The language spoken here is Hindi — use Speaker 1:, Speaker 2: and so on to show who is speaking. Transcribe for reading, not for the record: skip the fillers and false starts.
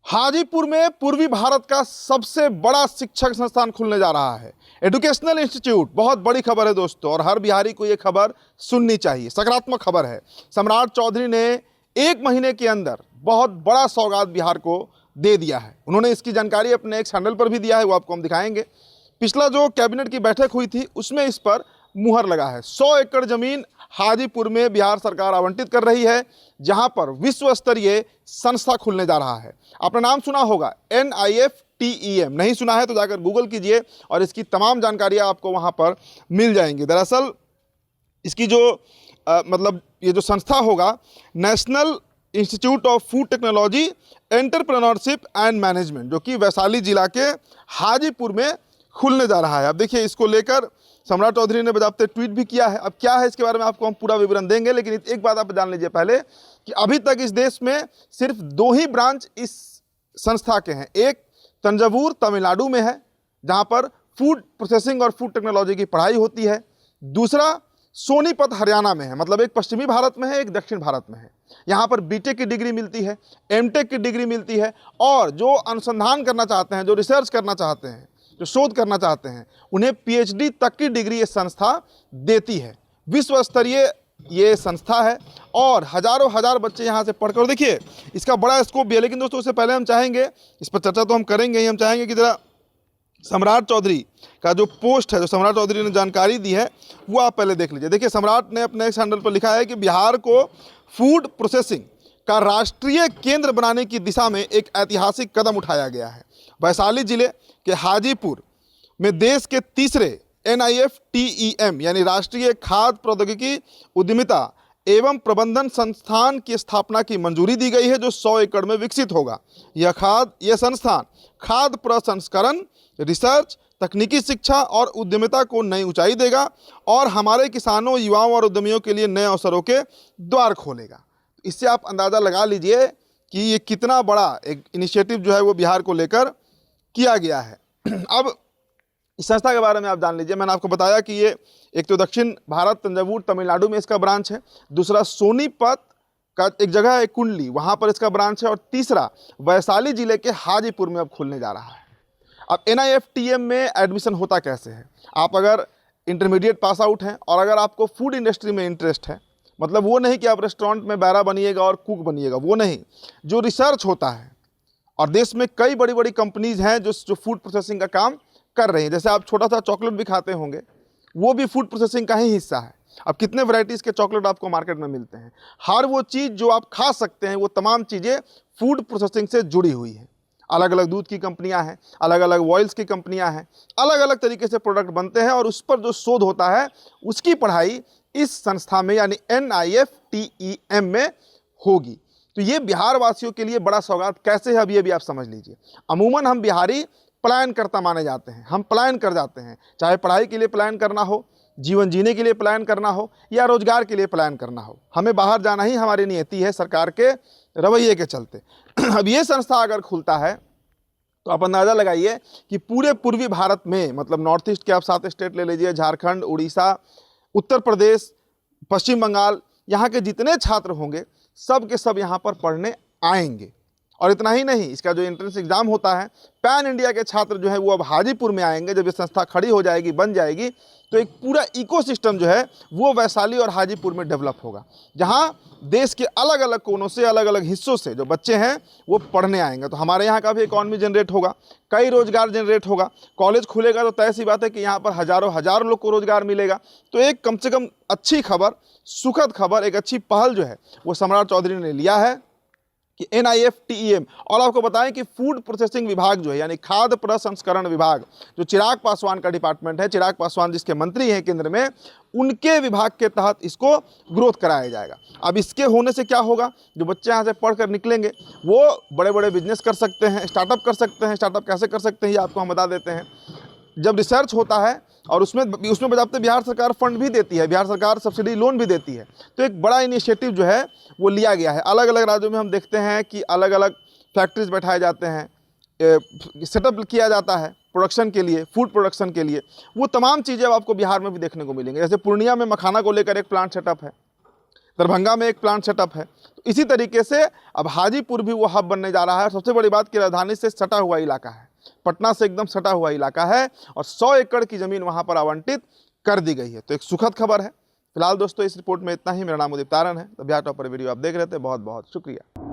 Speaker 1: हाजीपुर में पूर्वी भारत का सबसे बड़ा शिक्षक संस्थान खुलने जा रहा है, एजुकेशनल इंस्टीट्यूट। बहुत बड़ी खबर है दोस्तों, और हर बिहारी को ये खबर सुननी चाहिए, सकारात्मक खबर है। सम्राट चौधरी ने 1 महीने के अंदर बहुत बड़ा सौगात बिहार को दे दिया है। उन्होंने इसकी जानकारी अपने एक चैनल पर भी दिया है, वो आपको हम दिखाएंगे। पिछला जो कैबिनेट की बैठक हुई थी उसमें इस पर मुहर लगा है। 100 एकड़ जमीन हाजीपुर में बिहार सरकार आवंटित कर रही है, जहां पर विश्व स्तरीय संस्था खुलने जा रहा है। आपने नाम सुना होगा NIFTEM, नहीं सुना है तो जाकर गूगल कीजिए और इसकी तमाम जानकारियां आपको वहां पर मिल जाएंगी। दरअसल इसकी जो ये जो संस्था होगा, national institute of food technology entrepreneurship and management, जो कि वैशाली जिला के हाजीपुर में खुलने जा रहा है। अब देखिए, इसको लेकर सम्राट चौधरी ने बजाते ट्वीट भी किया है। अब क्या है इसके बारे में आपको हम पूरा विवरण देंगे, लेकिन एक बात आप जान लीजिए पहले कि अभी तक इस देश में सिर्फ 2 ही ब्रांच इस संस्था के हैं। एक तंजावुर तमिलनाडु में है, जहां पर फूड प्रोसेसिंग और फूड टेक्नोलॉजी की पढ़ाई होती है। दूसरा सोनीपत हरियाणा में है, मतलब एक पश्चिमी भारत में है, एक दक्षिण भारत में है। यहाँ पर BTech की डिग्री मिलती है, MTech की डिग्री मिलती है, और जो अनुसंधान करना चाहते हैं, जो रिसर्च करना चाहते हैं, जो शोध करना चाहते हैं, उन्हें PhD तक की डिग्री ये संस्था देती है। विश्व स्तरीय ये संस्था है और हजारों हजार बच्चे यहाँ से पढ़कर, देखिए इसका बड़ा स्कोप भी है। लेकिन दोस्तों, उससे पहले हम चाहेंगे, इस पर चर्चा तो हम करेंगे ही, हम चाहेंगे कि जरा सम्राट चौधरी का जो पोस्ट है, जो सम्राट चौधरी ने जानकारी दी है, वो आप पहले देख लीजिए। देखिए, सम्राट ने अपने हैंडल पर लिखा है कि बिहार को फूड प्रोसेसिंग का राष्ट्रीय केंद्र बनाने की दिशा में एक ऐतिहासिक कदम उठाया गया है। वैशाली जिले के हाजीपुर में देश के तीसरे NIFTEM यानी राष्ट्रीय खाद्य प्रौद्योगिकी उद्यमिता एवं प्रबंधन संस्थान की स्थापना की मंजूरी दी गई है, जो 100 एकड़ में विकसित होगा। यह संस्थान खाद्य प्रसंस्करण, रिसर्च, तकनीकी शिक्षा और उद्यमिता को नई ऊंचाई देगा और हमारे किसानों, युवाओं और उद्यमियों के लिए नए अवसरों के द्वार खोलेगा। इससे आप अंदाज़ा लगा लीजिए कि ये कितना बड़ा एक इनिशिएटिव जो है वो बिहार को लेकर किया गया है। अब इस संस्था के बारे में आप जान लीजिए। मैंने आपको बताया कि ये एक तो दक्षिण भारत तंजावुर तमिलनाडु में इसका ब्रांच है, दूसरा सोनीपत का एक जगह है कुंडली, वहाँ पर इसका ब्रांच है, और तीसरा वैशाली जिले के हाजीपुर में अब खुलने जा रहा है। अब NIFTM में एडमिशन होता कैसे है? आप अगर इंटरमीडिएट पास आउट हैं और अगर आपको फूड इंडस्ट्री में इंटरेस्ट है, मतलब वो नहीं कि आप रेस्टोरेंट में बैरा बनिएगा और कुक बनिएगा, वो नहीं, जो रिसर्च होता है, और देश में कई बड़ी बड़ी कंपनीज हैं जो फूड प्रोसेसिंग का काम कर रही हैं। जैसे आप छोटा सा चॉकलेट भी खाते होंगे, वो भी फूड प्रोसेसिंग का ही हिस्सा है। अब कितने वैरायटीज़ के चॉकलेट आपको मार्केट में मिलते हैं, हर वो चीज़ जो आप खा सकते हैं, वो तमाम चीज़ें फूड प्रोसेसिंग से जुड़ी हुई हैं। अलग अलग दूध की कंपनियां हैं, अलग अलग ऑयल्स की कंपनियां हैं, अलग अलग तरीके से प्रोडक्ट बनते हैं, और उस पर जो शोध होता है उसकी पढ़ाई इस संस्था में यानी NIFTEM में होगी। तो ये बिहार वासियों के लिए बड़ा सौगात कैसे है, अब ये भी आप समझ लीजिए। अमूमन हम बिहारी प्लान करता माने जाते हैं, हम प्लान कर जाते हैं, चाहे पढ़ाई के लिए प्लान करना हो, जीवन जीने के लिए प्लान करना हो, या रोजगार के लिए प्लान करना हो। हमें बाहर जाना ही हमारी नियति है सरकार के रवैये के चलते। अब ये संस्था अगर खुलता है तो आप अंदाज़ा लगाइए कि पूरे पूर्वी भारत में, मतलब नॉर्थ ईस्ट के आप 7 स्टेट ले लीजिए, झारखंड, उड़ीसा, उत्तर प्रदेश, पश्चिम बंगाल, यहाँ के जितने छात्र होंगे सब के सब यहाँ पर पढ़ने आएंगे। और इतना ही नहीं, इसका जो एंट्रेंस एग्जाम होता है, पैन इंडिया के छात्र जो है वो अब हाजीपुर में आएंगे। जब ये संस्था खड़ी हो जाएगी, बन जाएगी, तो एक पूरा इकोसिस्टम जो है वो वैशाली और हाजीपुर में डेवलप होगा, जहाँ देश के अलग अलग कोनों से, अलग अलग हिस्सों से जो बच्चे हैं वो पढ़ने आएंगे। तो हमारे यहाँ का भी इकॉनमी जनरेट होगा, कई रोजगार जनरेट होगा। कॉलेज खुलेगा तो तय सी बात है कि यहाँ पर हजारों लोग को रोजगार मिलेगा। तो एक कम से कम अच्छी खबर, सुखद खबर, एक अच्छी पहल जो है वो सम्राट चौधरी ने लिया है कि NIFTEM। और आपको बताएं कि फूड प्रोसेसिंग विभाग जो है, यानी खाद्य प्रसंस्करण विभाग, जो चिराग पासवान का डिपार्टमेंट है, चिराग पासवान जिसके मंत्री हैं केंद्र में, उनके विभाग के तहत इसको ग्रोथ कराया जाएगा। अब इसके होने से क्या होगा, जो बच्चे यहाँ से पढ़कर निकलेंगे वो बड़े बड़े बिजनेस कर सकते हैं, स्टार्टअप कर सकते हैं। स्टार्टअप कैसे कर सकते हैं ये आपको हम बता देते हैं। जब रिसर्च होता है और उसमें बजाते बिहार सरकार फंड भी देती है, बिहार सरकार सब्सिडी लोन भी देती है। तो एक बड़ा इनिशिएटिव जो है वो लिया गया है। अलग अलग राज्यों में हम देखते हैं कि अलग अलग फैक्ट्रीज बैठाए जाते हैं, सेटअप किया जाता है प्रोडक्शन के लिए, फूड प्रोडक्शन के लिए। वो तमाम चीज़ें अब आपको बिहार में भी देखने को मिलेंगी। जैसे पूर्णिया में मखाना को लेकर एक प्लांट सेटअप है, दरभंगा में एक प्लांट सेटअप है। तो इसी तरीके से अब हाजीपुर भी वो हब बनने जा रहा है। सबसे बड़ी बात कि राजधानी से सटा हुआ इलाका है, पटना से एकदम सटा हुआ इलाका है और 100 एकड़ की जमीन वहां पर आवंटित कर दी गई है। तो एक सुखद खबर है। फिलहाल दोस्तों इस रिपोर्ट में इतना ही। मेरा नाम उदित तारण है। द बिहार टॉपर वीडियो आप देख रहे थे। बहुत बहुत शुक्रिया।